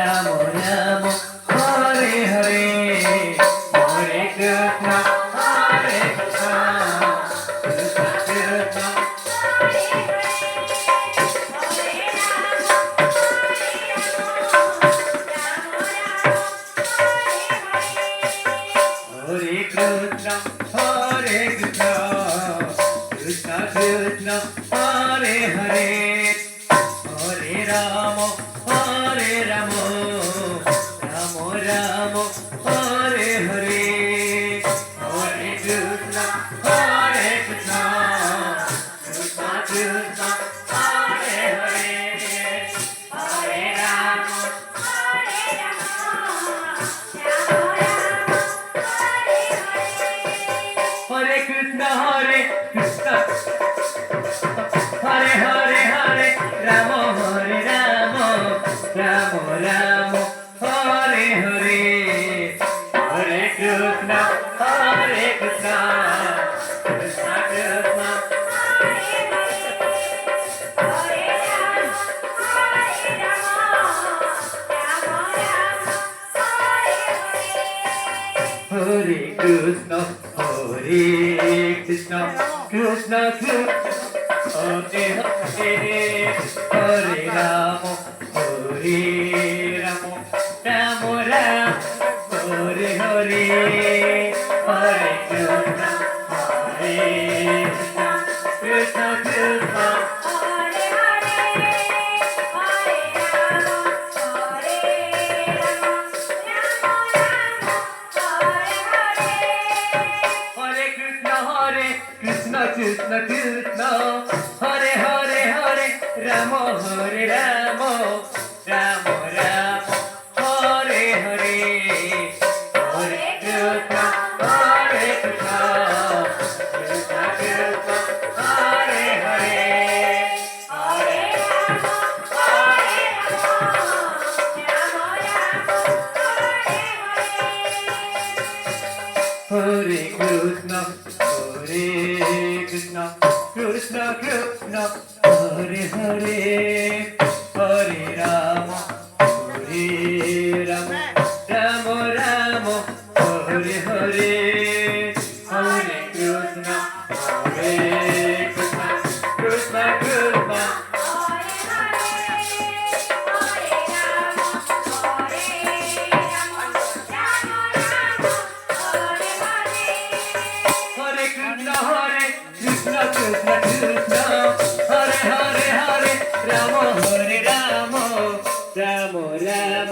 Ram Ram Hare Hare Hare Krishna Hare Krishna Krishna Krishna Hare Krishna Hare Krishna Krishna Krishna Hare Hare Hare Rama Hare Rama Rama Rama Hare Hare Hare Krishna Hare Krishna Krishna Krishna Hare Hare Hare Rama Hare Rama Rama Rama Hare Krishna Hare Krishna Hare Hare Hare Rama Hare Rama Rama Rama Hare Hare Hare Krishna Hare Krishna Krishna Krishna Hare Hare Hare Rama Hare Rama Rama Rama Hare Hare Hare Krishna Hare Krishna Krishna Krishna Hare Hare Hare Rama Hare Rama Rama Rama Hare Hare Hare Krishna Hare Krishna Krishna Krishna Hare Hare Hare Rama Hare Rama Rama Rama Hare Hare Hare Krishna Krishna Krishna Hare Hare Hare Rama Hare Rama Rama Rama Hare Hare Hare Krishna Krishna Krishna Krishna Hare Hare Hare Rama Hare Rama Rama Rama Hare Hare Hare Krishna Krishna Krishna Hare Hare Hare Rama Hare Rama Rama Rama Hare Hare Hare Krishna Krishna Krishna Krishna Hare Hare Hare Rama Hare Rama Rama Rama Hare Hare Hare Krishna Krishna Krishna Hare Hare Hare Rama Hare